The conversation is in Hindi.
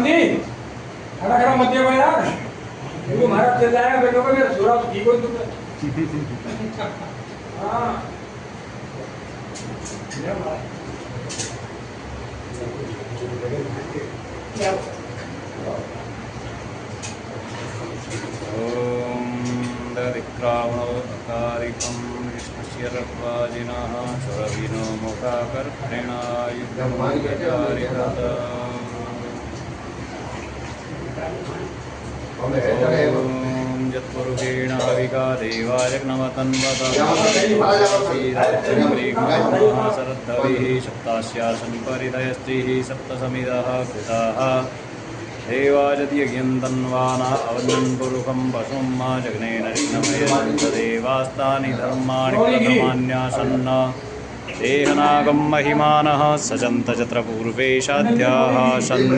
जी खड़ा खड़ा मत दिया यार, क्योंकि महाराज चल जाएगा बेटों को, मेरा सूरा तो ठीक हो तुम। हाँ दधिक्रामकारिकं विष्णुशिरवाजिनः सुरभिनो मुखाकर्षणायुधमार्गचारिणः ॐ यत्पुरुषेण हविका देवायज्ञमतन्वतः शरद्धविः सप्तास्यासन् परिधयस्त्रीः सप्तसमिदः कृताः देवाजतियज्ञं तन्वाना अवन्यन् पुरुषं पशुं मा जग्नेन देवास्तानि धर्माणि प्रथमान्यासन्न देहनागं महिमानः सचन्त चत्र पूर्वे साध्याः सन्